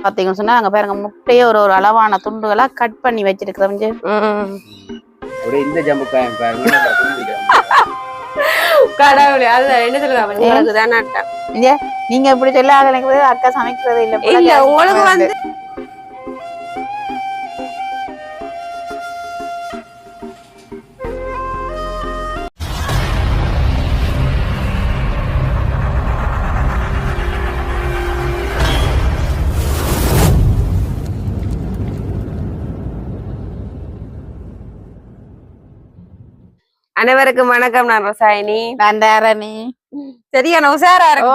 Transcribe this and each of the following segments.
பாத்தீங்கன்னு சொன்னா அங்க பாருங்க முட்டையை ஒரு ஒரு அளவான துண்டுகளா கட் பண்ணி வச்சிருக்கிறோம். இந்த ஜம்புக்காயம் பாருங்க கடவுளே அதுதான் என்ன சொல்லுங்க நீங்க இப்படி சொல்ல எனக்கு அக்கா சமைக்கிறது இல்ல இல்ல உங்களுக்கு வந்து அனைவருக்கும் வணக்கம். நான் ரசாயினி. நான் தாரணி. சரியான உசாரா இருக்கு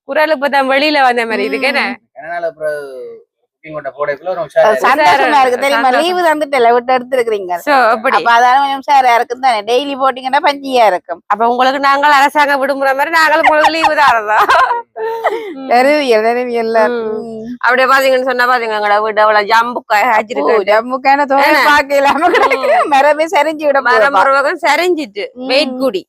குரல் இப்பதான் வெளியில வந்த மாதிரி இருக்கு. என்ன தெரியுமா லீவு தந்துட்டல விட்டு எடுத்துருக்கீங்க. டெய்லி போட்டீங்கன்னா பஞ்சியா இருக்கும். அப்ப உங்களுக்கு நாங்கள் அரசாங்க விடுமுறை மாதிரி நாங்களும் உங்களுக்கு லீவு தாரதான். அப்படியே பாத்தீங்கன்னு சொன்னா பாத்தீங்க வீட்டு அவ்வளவு ஜம்புக்காய் ஆச்சிருக்கு. ஜம்புக்கான தோணி பாக்கலாம மரமே சரிஞ்சு விட மரம் சரிஞ்சிட்டு வெயிட் கூடி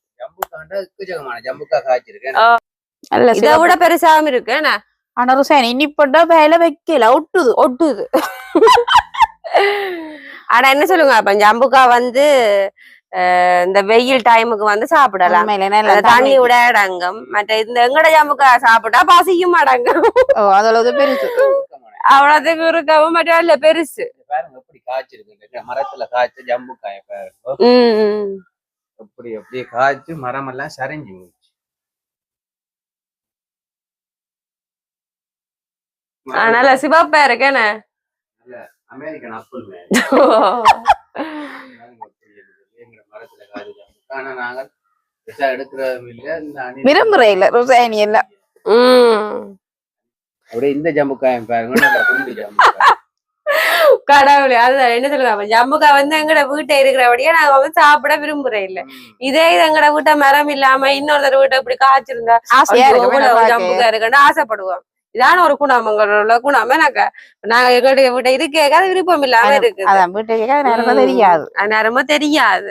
இதை விட பெருசாவும் இருக்கு. என்ன ஆனா ருசாயன் இனிப்பட்டா வேலை வைக்கல ஒட்டுது. ஆனா என்ன சொல்லுங்க அப்ப ஜம்புக்கா வந்து இந்த வெயில் டைமுக்கு வந்து சாப்பிடலாம். தண்ணி விட அடங்கும். மற்ற இந்த எங்கட ஜம்புக்கா சாப்பிட்டா பசிக்கும் அடங்கும். அவ்வளவு பெருசு அவ்வளவுக்கு இருக்கவும் மட்டும் இல்ல பெருசு. மரத்துல காய்ச்சி ஜம்புக்காய அப்படியே காய்ச்சி மரம் எல்லாம் சரிஞ்சு அதனால சிவப்பா இருக்கேன்னு அமெரிக்கன் ஆப்பிள் மரத்துல காய்ச்சி ஆனா நாங்கள் விரும்புற இல்ல ருசாயனி எல்லாம் அப்படியே இந்த ஜம்புக்காயம் பாருங்க. கடவுளே அதுதான் என்ன சொல்லுங்க ஜம்புக்கா வந்து எங்கட வீட்டை இருக்கிறபடியா நாங்க வந்து சாப்பிட விரும்புறேன் இல்ல. இதே இது எங்கட வீட்டை மரம் இல்லாம இன்னொருத்தர் வீட்டை இப்படி காய்ச்சிருந்தா ஜம்புக்கா இருக்குன்னு ஆசைப்படுவோம். இதான ஒரு குணாமங்கள் உள்ள குணாம நாங்க எங்களுடைய வீட்டை இருக்கே விருப்பம் இல்லாம இருக்கு. தெரியாது நேரமா தெரியாது.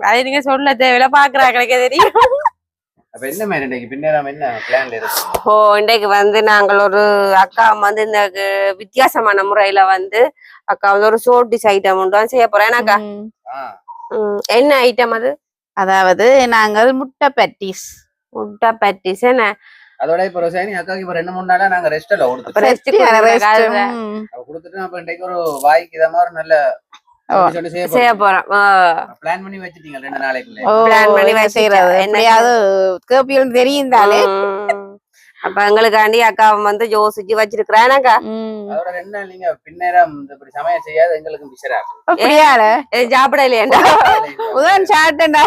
அது நீங்க சொல்ல தேவையில்ல பாக்குறாங்களுக்கே தெரியும். இன்றைக்கு வந்து நாங்கள் ஒரு அக்கா வந்து இந்த வித்தியாசமான முறையில வந்து அக்கா வந்து ஒரு ஷோர்ட் டிஷ் ஐட்டம் உண்டு செய்ய போறேன். ஏன்னாக்கா என்ன ஐட்டம் அது? அதாவது நாங்கள் முட்டை பட்டிஸ் என்ன அதோட இப்ப ரோசாயினி அக்காக்கு இப்ப 2-3 நாளா நாங்க ரெஸ்ட்ல கொடுத்துட்டு அப்ப இன்றைக்கு ஒரு வாய்க்கு இத மாதிரி நல்ல செய்ய போறோம். பிளான் பண்ணி வச்சிட்டீங்க 2 நாளைக்குள்ள பிளான் பண்ணி வச்சிரது என்னையாவது கேபியும் தெரியும் தானே. அப்ப எங்களுக்காண்டி அக்கா வந்து யோசிச்சு வச்சிருக்கிறேனாக்கா. அதோட 2 நாள் நீங்க பின்னேரம் இப்படி சமையல் செய்யாது எங்களுக்கு மிஷரா சாப்பிட இல்லையா உதான் சாப்பிட்டேன்டா.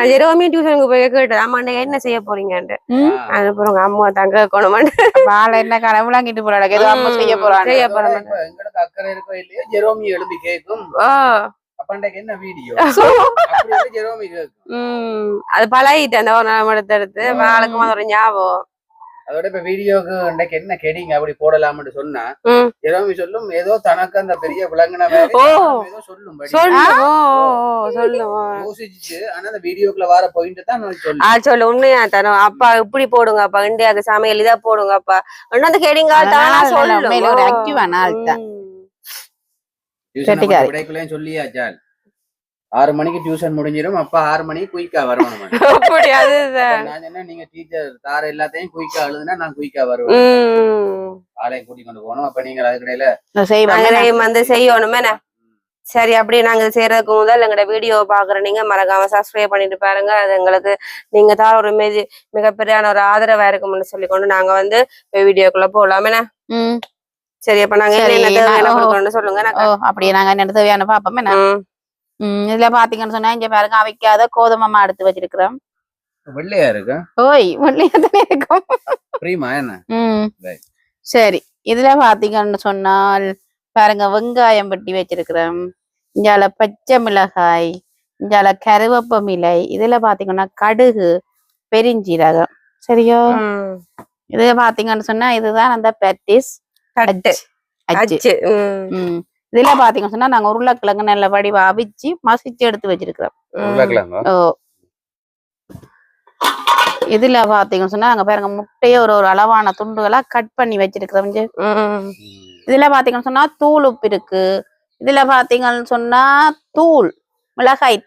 ஜெரோமி டியூஷனுக்கு போய் கேட்டேன் அம்மா என்ன செய்ய போறீங்கன்ட்டு. அனுப்புறோங்க அம்மா தங்க கொண்டு என்ன கனவுலாங்கிட்டு போறாங்க ஏதோ அம்மா செய்ய போறாங்க. எங்களுக்கு அக்கறை இருக்கோ இல்லையா ஜெரோமி எழுதி கேட்கும். அப்பண்டைக்கு என்ன வீடியோ ஜெரோமி கேட்கும். அது பழகிட்டு அந்த ஒரு நாள் எடுத்து வாழக்குமா ஒரு ஞாபகம். அதோட இப்ப வீடியோக்கு இன்றைக்கு என்ன கெடிங்க அப்படி போடலாம்னு சொன்னா ஜெரோமி சொல்லும் ஏதோ தனக்கு அந்த பெரிய விளங்குன ஏதோ சொல்லும் யோசிச்சு. ஆனா அந்த வீடியோக்குள்ள வர பாயிண்ட் தான் சொல்லு உண்மையா தரும். அப்பா இப்படி போடுங்க அப்பா இந்தியாவுக்கு சமையல் இதா போடுங்க அப்பா அந்த கெடிங்க சொல்லியாச்சால் 6 மணிக்கு டியூஷன் முடிஞ்சிடும். அப்ப 6 மணிக்கு குயிக்கா வரணும். நீங்க டீச்சர் தார எல்லாத்தையும் குயிக்கா எழுதுனா நான் குயிக்கா வருவேன். ஆளையும் கூட்டி கொண்டு போகணும். அப்ப நீங்க அதுக்கிடையில வந்து செய்யணுமே. சரி அப்படி நாங்க செய்யறதுக்கு முதல் எங்களோட வீடியோ பாக்குற நீங்க மறக்காம சப்ஸ்கிரைப் பண்ணிட்டு பாருங்க. அது எங்களுக்கு நீங்க தான் ஒரு மிகப்பெரியான ஒரு ஆதரவா இருக்கும்னு சொல்லிக்கொண்டு நாங்க வந்து வீடியோக்குள்ள போகலாமே. சரி அப்ப நாங்க என்ன சொல்லுங்க. அப்படியே நாங்க என்ன தேவையான பாப்போமே. இதுல பாத்தீங்கன்னு சொன்னா இங்க பாருங்க அவைக்காத கோதுமை எடுத்து வச்சிருக்கிறோம். வெள்ளையா இருக்கு. ஓய் வெள்ளையா தானே இருக்கும். சரி இதுல பாத்தீங்கன்னு சொன்னால் பாருங்க வெங்காயம் வெட்டி வச்சிருக்கிறோம். இங்கால பச்சை மிளகாய், இங்கால கருவேப்பமிலை, இதுல பாத்தீங்கன்னா கடுகு, பெருஞ்சீரகம். சரியா இது பாத்தீங்கன்னு சொன்னா இதுதான் அந்த பட்டிஸ். இதுல பாத்தீங்கன்னு சொன்னா நாங்க உருளைக்கிழங்கு நல்ல வடிவா அவிச்சு மசிச்சு எடுத்து வச்சிருக்கிறோம். உருளைக்கிழங்கா? ஓ, இதுல பாத்தீங்கன்னு சொன்னா அங்க பாருங்க முட்டையை ஒரு ஒரு அளவான துண்டுகளா கட் பண்ணி வச்சிருக்கிறோம். இதுல பாத்தீங்கன்னு சொன்னா தூள் உப்பு இருக்கு. இதுல பாத்தீங்கன்னு சொன்னா தூள் மிளகாய்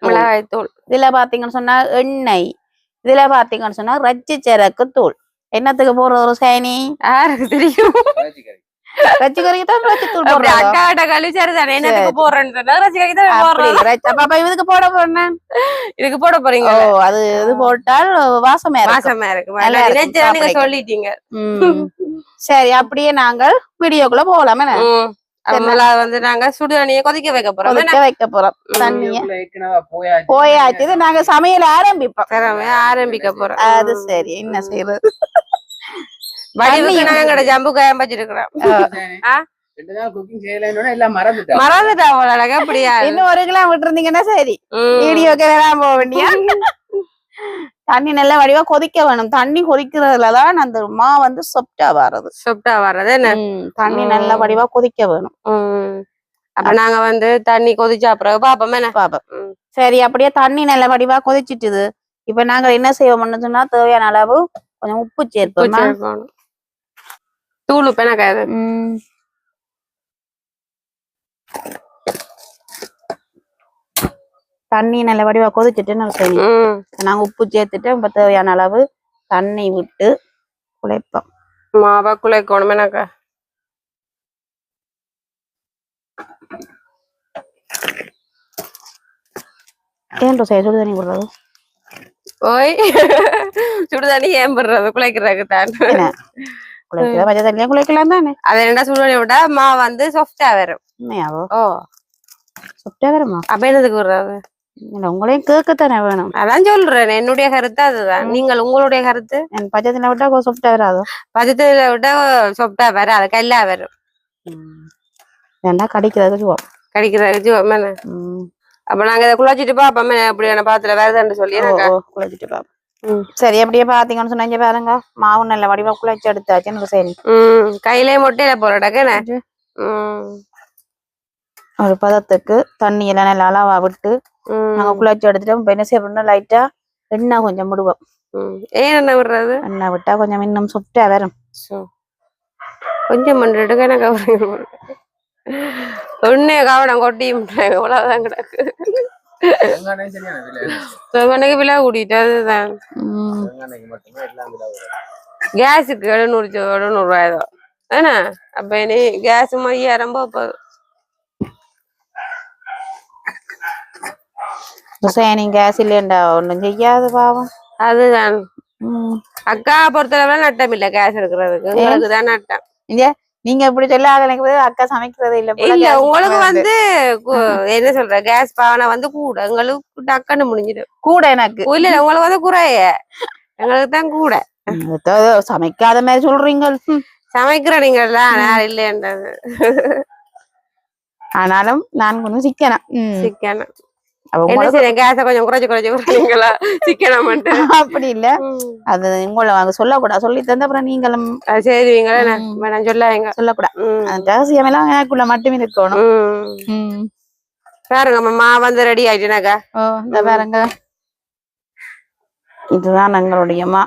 தூள். இதுல பாத்தீங்கன்னு சொன்னா எண்ணெய். இதுல பாத்தீங்கன்னு சொன்னா ரச்சி சரக்கு தூள். என்னத்துக்கு போற ஒரு சேனி யாருக்கு தெரியும்? ரச்சி கறிக்கு தான் ரச்சி தூள் போடுறோம். அக்காட்ட கழிச்சாரு தானே என்னத்துக்கு போடுறேன்னு சொன்னா ரச்சி கறிக்கு தான் போடுறோம். அப்ப இதுக்கு போட போறேன். இதுக்கு போட போறீங்க? ஓ, அது இது போட்டால் வாசமா இருக்கு. நீங்க சொல்லிட்டீங்க. சரி, அப்படியே நாங்கள் வீடியோக்குள்ள போகலாம். வந்து நாங்க சுடுதண்ணியை கொதிக்க வைக்க போறோம். தண்ணிய போயாச்சு. இது நாங்க சமையல் ஆரம்பிக்க போறோம். அது சரி, என்ன செய்யறது? வடிவுக்கு நாங்க ஜம்பு காயம் வச்சிருக்கிறோம். மறந்துட்டா அப்படியா? இன்னும் 1 கிலோ விட்டு இருந்தீங்கன்னா சரி, வீடியோக்கு வேணாம் போக வேண்டிய. தண்ணி நல்லா வடிவா கொதிக்க வேணும். தண்ணி கொதிக்கிறதுலதான் அந்த மா வந்து சொப்டா வர்றது என்ன. தண்ணி நல்லா வடிவா கொதிக்க வேணும். அப்ப நாங்க வந்து தண்ணி கொதிச்சா அப்புறம் பாப்போம். சரி, அப்படியே தண்ணி நல்ல வடிவா கொதிச்சிட்டுது. இப்ப நாங்க என்ன செய்வோம்னு சொன்னா தேவையான அளவு கொஞ்சம் உப்பு சேர்ப்போம். தூள் உப்பு எனக்கு தண்ணி நல்ல வடிவா கொதிச்சுட்டு நாங்க உப்பு சேர்த்துட்டு இப்ப தேவையான அளவு தண்ணி விட்டு குழைப்போம். மாவா குழைக்கணும். எனக்கு சுடுதண்ணி போடுறது. ஓய், சுடுதண்ணி ஏன் போடுறது? குழைக்கிறதுக்கு தான். பச்சை தண்ணியா குழைக்கலாம் தானே. அது என்ன சுடுதண்ணி விட்டா மா வந்து சாஃப்டா வரும். ஓ, சாஃப்டா வருமா? அப்ப என்னதுக்கு விடுறது? உங்களையும் கேட்கத்தானே வேணும். அதான் சொல்றேன், என்னுடைய கருத்து அதுதான். நீங்கள் உங்களுடைய கருத்து? பச்சை தண்ணி விட்டா சாஃப்டா வராது. பச்சை தண்ணி விட்டா சாஃப்டா வராது, கல்லா வரும். ஏன்னா கடிக்கிறதுக்கு அப்ப நாங்க இதை குழச்சிட்டு பாப்போம். அப்படியான பாத்துல வருதுன்னு சொல்லி குழச்சிட்டு பாப்போம். சரி, அப்படியே பாத்தீங்கன்னு சொன்னா பாருங்க மாவு நல்ல வடிவா குழைச்சு எடுத்தாச்சு. சரி, கையிலே மொட்டையில போறடக்கு ஒரு பதத்துக்கு தண்ணி எல்லாம் நல்லா அளவா விட்டு நாங்க குழச்சி எடுத்துட்டோம். என்ன செய்யணும், லைட்டா எண்ணெய் கொஞ்சம் விடுவோம். ஏன் எண்ணெய் விடுறது? எண்ணெய் விட்டா கொஞ்சம் இன்னும் சொப்டா வரும். கொஞ்சம் மண்டுட்டு எனக்கு ஒன்னே கவனம் கொட்டி இவ்வளவுதான் கிடக்கு. விலை கூட்டிட்டு அதுதான். கேஸுக்கு 700 ரூபாய் தான். ஏன்னா அப்ப இனி கேஸ் 5000 போகுது. கேஸ் இல்லையண்டா ஒண்ணும் செய்யாது பாவம். அதுதான் அக்கா பொறுத்தளவுல நட்டம் இல்ல கேஸ் எடுக்கிறதுக்கு. உங்களுக்கு தான் நட்டம். நீங்க இப்படி சொல்ல எனக்கு அக்கா சமைக்கிறது இல்ல. உங்களுக்கு வந்து என்ன சொல்ற, கேஸ் பாவனை வந்து கூட எங்களுக்கு டக்குன்னு முடிஞ்சிடும். கூட எனக்கு இல்ல, உங்களுக்கு வந்து குறைய, எங்களுக்கு தான் கூட. சமைக்காத மாதிரி சொல்றீங்க. சமைக்கிறீங்களா? நான் இல்லைன்றது. ஆனாலும் நான் கொஞ்சம் சிக்கனம் கொஞ்சம் குறைச்சிங்களா? சிக்கனம் அப்படி இல்ல, அது உங்களை சொல்லக்கூடாது. சொல்லி தந்த அப்புறம் நீங்களும் சரிவீங்க சொல்லக்கூடாது. ரகசியம் எல்லாம் எனக்குள்ள மட்டுமே இருக்கணும். பாருங்க மா வந்து ரெடி ஆயிட்டுனாக்கா. இந்த பாருங்க, இதுதான் எங்களுடைய மா.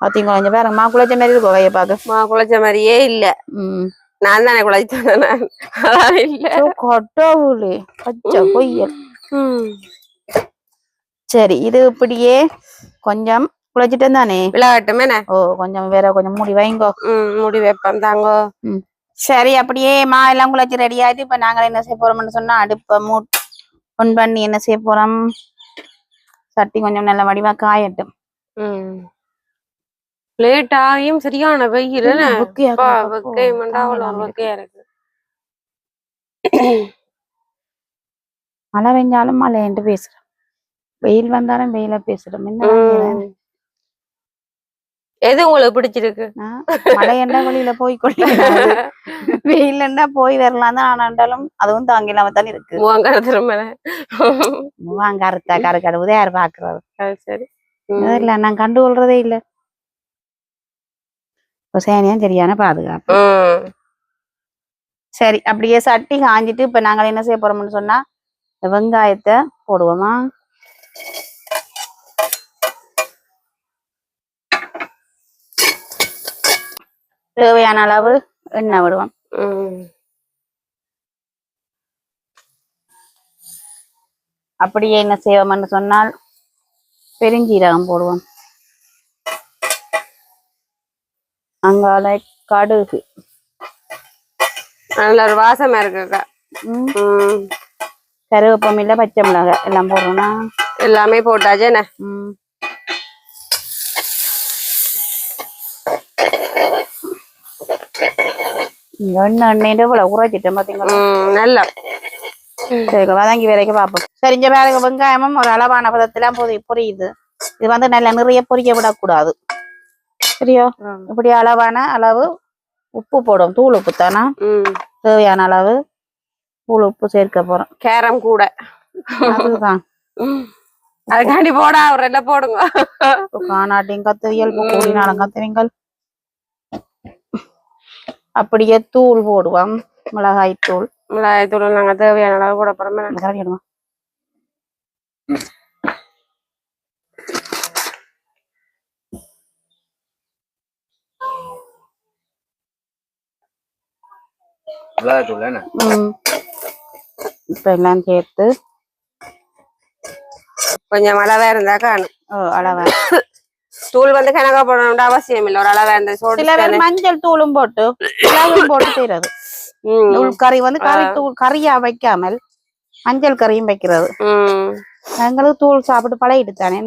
பாத்தீங்க கொஞ்சம் பாருங்க, மா குழைச்ச மாதிரி இருக்கும். கையை பார்க்க மா குழைச்ச மாதிரியே இல்ல. நான் தானே குழைச்சேன். கொட்டவுளே பச்சை பொய்யல். சரி, இது இப்படியே கொஞ்சம் குழைச்சிட்டேன் தானே விளையாட்டுமே. கொஞ்சம் வேற கொஞ்சம் மூடி வைங்கோ. மூடி வைப்பேன் தாங்கோ. சரி, அப்படியே மா எல்லாம் குழைச்சி ரெடி ஆயிட்டு இப்ப நாங்க என்ன செய்ய போறோம்னு சொன்னா அடுப்ப ஒன் பண்ணி என்ன செய்ய போறோம், சட்டி கொஞ்சம் நல்ல வடிவா காயட்டும். லேட் ஆகியும் சரியான வெயில். மழை பெஞ்சாலும் மழை என்று பேசுறோம், வெயில் வந்தாலும் வெயில பேசுறோம். எது உங்களுக்கு பிடிச்சிருக்கு? மழை எண்டா வழியில போய் வெயில் எண்டா போய் வரலாம் தான். ஆனாண்டாலும் அதுவும் தாங்கிலாம தானே இருக்கு. மூவாங்கருத்தா கருக்கடுவுதே யாரு பாக்குறது? சரி இல்ல, நான் கண்டுகொள்றதே இல்ல. சேனியா சரியான பாதுகாப்பு. சரி அப்படியே சட்டி காஞ்சிட்டு இப்ப நாங்க என்ன செய்ய போறோம்னு சொன்னா இந்த வெங்காயத்தை போடுவோமா. தேவையான அளவு எண்ணெய் விடுவோம். அப்படியே என்ன செய்வோம்னு சொன்னால் பெருஞ்சீரகம் போடுவோம். அங்கால கடுகு, நல்ல ஒரு வாசமா இருக்குக்கா. கருவேப்பமில்ல, பச்சை மிளகாய் எல்லாம் போடுறோம்னா எல்லாமே போட்டாச்சு என்ன. எண்ணெய் இவ்வளவு உரைச்சிட்டேன் பாத்தீங்களா. நல்லா சரி வதங்கி வரைக்கும் பார்ப்போம். சரி இங்க வேற வெங்காயமும் ஒரு அளவான பதத்துல பொரியுது. இது வந்து நல்லா நிறைய பொரிக்க விடக்கூடாது சரியா. இப்படி அளவான அளவு உப்பு போடும். தூள் உப்பு தானா. தேவையான அளவு தூள் உப்பு சேர்க்க போறோம். கேரம் கூட அதுதான் அதுக்காண்டி போடா ஒரு எல்லாம் போடுங்க. காணாட்டியும் கத்துவியல் கூடினாலும் கத்துவீங்கள். அப்படியே தூள் போடுவோம். மிளகாய் தூள். மிளகாய் தூள் நாங்க தேவையான அளவு போட போறோம். இப்ப எல்லாம் சேர்த்து கொஞ்சம் அளவா இருந்தா காணும். அளவா தூள் வந்து கணக்கா போடணும்னு அவசியம் இல்லை. ஒரு அளவா இருந்த சில பேர் மஞ்சள் தூளும் போட்டு போட்டு செய்யறது. கறி வந்து கறி தூள் கறியா வைக்காமல் மஞ்சள் கறியும் வைக்கிறது. எங்களுக்கு தூள் சாப்பிட்டு பழகிட்டு தானே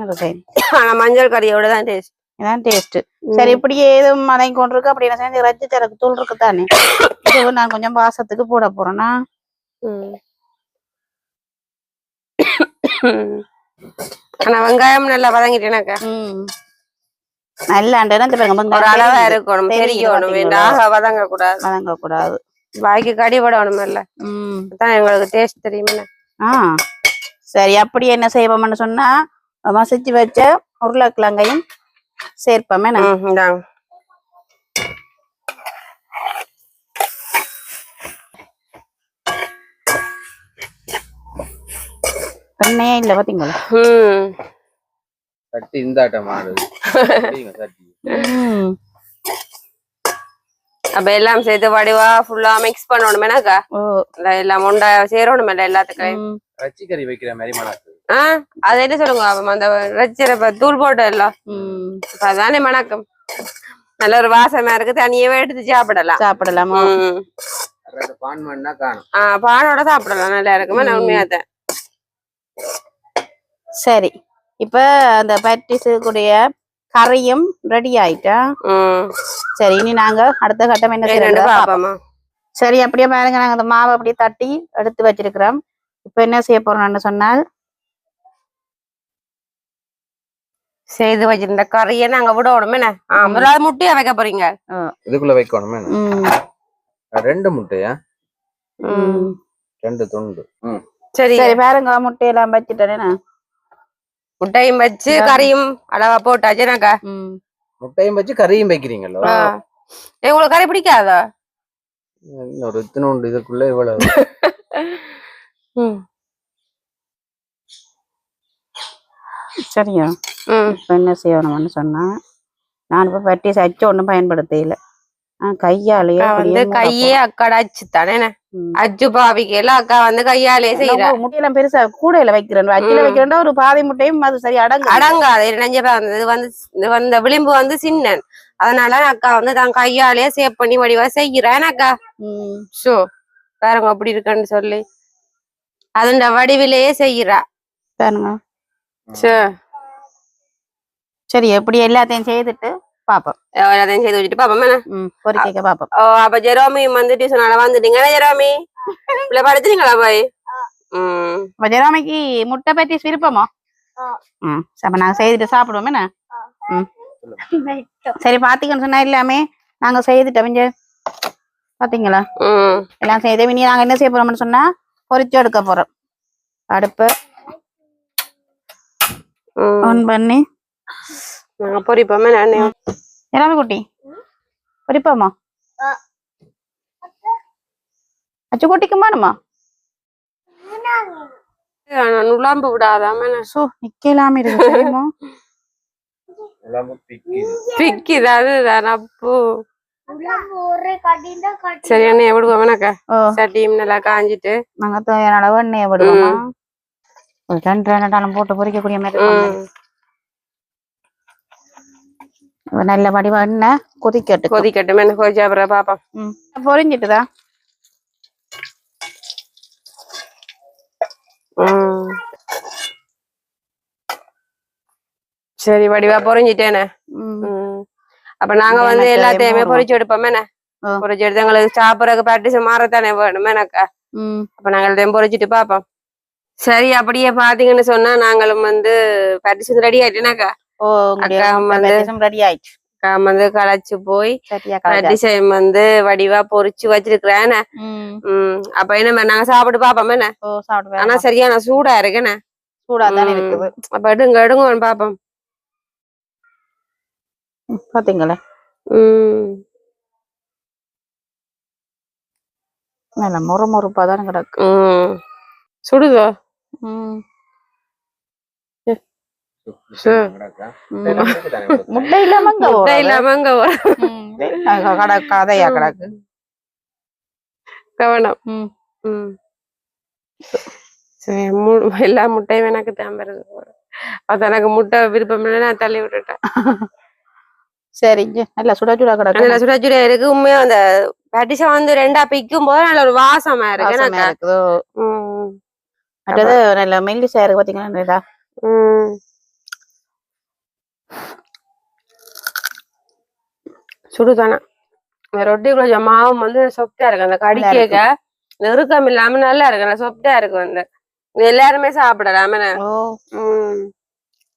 ஆனா மஞ்சள் கறியோட தான் டேஸ்ட். இதான் டேஸ்ட். சரி இப்படியே எதுவும் மதங்கி கொண்டிருக்கு அப்படின்னு செஞ்சு ரச்சி தரக்கு தூள் இருக்குதானே. இது நான் கொஞ்சம் வாசத்துக்கு போட போறேன்னா. ஆனா வெங்காயம் நல்லா வதங்கிட்டேனாக்கா. நல்லா ஒரு அளவா இருக்கணும். வதங்க கூடாது. வதங்க கூடாது. வாய்க்கு கடிபடணும் இல்ல. எங்களுக்கு டேஸ்ட் தெரியுமில்ல. சரி அப்படி என்ன செய்வோம்னு சொன்னா மசிச்சு வச்ச உருளைக்கிழங்கையும் சேர்ப்போமே. எண்ணெயே இல்ல பாத்தீங்களா. சட்டி இந்தாட்டம் ஆடுது. அப்ப எல்லாம் சேர்த்து வடிவா ஃபுல்லா மிக்ஸ் பண்ணணுமேனாக்கா. எல்லாம் ஒண்டா சேரணும் எல்லாத்துக்கும். ரச்சிக்கறி வைக்கிற மாதிரி மணக்கு. அது என்ன சொல்லுங்க அந்த ரச்சிர தூள் போட்டு எல்லாம் அதானே மணக்கம். நல்ல ஒரு வாசமா இருக்கு. தனியாவே எடுத்து சாப்பிடலாம். பானோட சாப்பிடலாம். நல்லா இருக்குமா. நான் உண்மையாதான். சரி இப்ப அந்த பட்டிசுக்குடைய கறியும் ரெடி ஆயிட்டா. சரி இனி நாங்க அடுத்த கட்டம் என்ன செய்யறோம். சரி அப்படியே பாருங்க. நாங்க அந்த மாவை அப்படியே தட்டி எடுத்து வச்சிருக்கிறோம். இப்ப என்ன செய்ய போறோம்னு சொன்னால் செய்து வச்சிருந்த கறியை நாங்க விடணுமே. முதலாவது முட்டையா வைக்க போறீங்க. இதுக்குள்ள வைக்கணுமே. 2 முட்டையா? 2 துண்டு. சரி சரி பாருங்க முட்டையெல்லாம் வச்சுட்டேன். முட்டையும் வச்சு கறியும் அளவா போட்டாச்சுனாக்கா. முட்டையும் வச்சு கறியும் வைக்கிறீங்களோ. உங்களுக்கு கறி பிடிக்காதா? ஒரு இத்தனோண்டு இதுக்குள்ள இவ்வளவு. சரியா. இப்ப என்ன செய்யணும்னு சொன்னா நான் இப்ப பட்டி சச்சு ஒண்ணும் பயன்படுத்த இல்ல. கையாலேயே கையே அக்காட அச்சு தானே. அச்சு பாவிக்கல அக்கா வந்து கையாலே செய்யற. முட்டையெல்லாம் பெருசா கூடையில வைக்கிறேன். அச்சில வைக்கிறேன்டா ஒரு பாதி முட்டையும் அது சரி அடங்காது. இது வந்து விளிம்பு வந்து சின்னன். அதனால அக்கா வந்து தான் கையாலேயே சேவ் பண்ணி வடிவா செய்யறேன் அக்கா. ஷோ பாருங்க அப்படி இருக்குன்னு சொல்லி அதுண்ட வடிவிலேயே செய்யறா பாருங்க. சரி எப்படி எல்லாத்தையும் செய்துட்டு பாப்போம். எல்லாத்தையும் செய்து வச்சுட்டு பாப்போம். பொரிக்க பாப்போம். அப்ப ஜெரோமி வந்துட்டு சொன்னால வந்துட்டீங்க. ஜெரோமி இல்ல படுத்துறீங்களா போய்? ஜெரோமிக்கு முட்டை பற்றி விருப்பமோ? அப்ப நாங்க செய்துட்டு சாப்பிடுவோம் என்ன. சரி பாத்தீங்கன்னு சொன்னா எல்லாமே நாங்க செய்துட்டோம். பாத்தீங்களா எல்லாம் செய்து இனி நாங்க என்ன செய்ய போறோம்னு சொன்னா பொரிச்சு எடுக்க போறோம். அடுப்ப ஆன் பண்ணி பொரிப்போமே. எல்லாமே குட்டி பொரிப்போமா? அச்சு கொட்டிக்கும் வேணுமா நுழாம்பு விடாதாம சோ நிக்கலாம இருக்கு தெரியுமா பிக்குது அதுதான் அப்பு சரி எண்ணெய் விடுவோம் வேணாக்கா சட்டியும் நல்லா காஞ்சிட்டு நாங்க தேவையான அளவு எண்ணெயை விடுவோமா ஒரு 2 போட்டு பொரிக்கக்கூடிய மாதிரி நல்ல வடிவா எண்ணெய் கொதிக்கட்டும் என்ன கொஞ்சம் அப்புறம் பாப்பா பொரிஞ்சிட்டுதா சரி வடிவா பொரிஞ்சிட்டேனே அப்ப நாங்க வந்து எல்லாத்தையுமே பொரிச்சு எடுப்போம் என்ன பொரிச்சு எடுத்து எங்களுக்கு சாப்பிடறதுக்கு பிராக்டிஸ் மாறத்தானே வேணும் எனக்கா அப்ப நாங்க எல்லாத்தையும் பொரிச்சிட்டு பாப்போம் சரி அப்படியே பாத்தீங்கன்னு சொன்னா நாங்களும் வந்து பிராக்டிஸ் ரெடி ஆயிட்டுனாக்கா ரெடி ஆயிடுச்சு வந்து களைச்சு போய் டிசைன் வந்து வடிவா பொரிச்சு வச்சிருக்கிறேன் அப்ப என்ன நாங்க சாப்பிட்டு பாப்போம் என்ன ஆனா சரியான சூடா இருக்குன்னு சூடா தானே இருக்குது அப்ப எடுங்க பாப்போம் பாத்தீங்களா நல்ல மொறுமொறுப்பா தான் கிடக்கு சுடுதோ முட்டை இல்லாமங்க கதையா கிடக்கு கவனம் எல்லா முட்டையும் எனக்கு தேம்பறது அது எனக்கு முட்டை விருப்பம் இல்லை நான் தள்ளி விட்டுட்டேன் சரிங்க நல்லா சுடாச்சுடா கிடக்கு நல்லா சுடாச்சுடா இருக்கு உண்மையா அந்த பேட்டிஸா வந்து 2 பிக்கும் போது நல்ல ஒரு வாசமா இருக்கு அடுத்தது நல்ல மெல்லிசா இருக்கு பாத்தீங்களா சுடுதானே ரொட்டிக்குள்ள ஜமாவும் வந்து சொப்டா இருக்கு அந்த கடிக்க நெருக்கம் இல்லாம நல்லா இருக்கு நல்லா சொப்டா இருக்கு வந்து எல்லாருமே சாப்பிடலாம்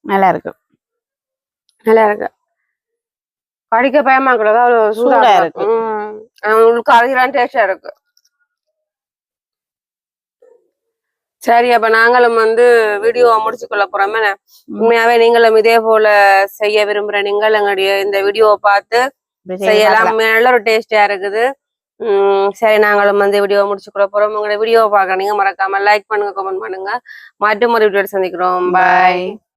நல்லா இருக்கு கடிக்க பயமா கூடாது அவ்வளவு சூடா இருக்கு உங்களுக்கு அதுதான் டேஸ்டா இருக்கு சரி அப்ப நாங்களும் வந்து வீடியோவை முடிச்சுக்கொள்ள போறோம் உண்மையாவே நீங்களும் இதே போல செய்ய விரும்புற நீங்கள் எங்களுடைய இந்த வீடியோவை பார்த்து செய்யலாம் நல்ல ஒரு டேஸ்டா இருக்குது சரி நாங்களும் வந்து வீடியோவை முடிச்சுக்கொள்ள போறோம் உங்களுடைய வீடியோவை பார்க்க நீங்க மறக்காம லைக் பண்ணுங்க கமெண்ட் பண்ணுங்க மற்றும் ஒரு வீடியோ சந்திக்கிறோம் பாய்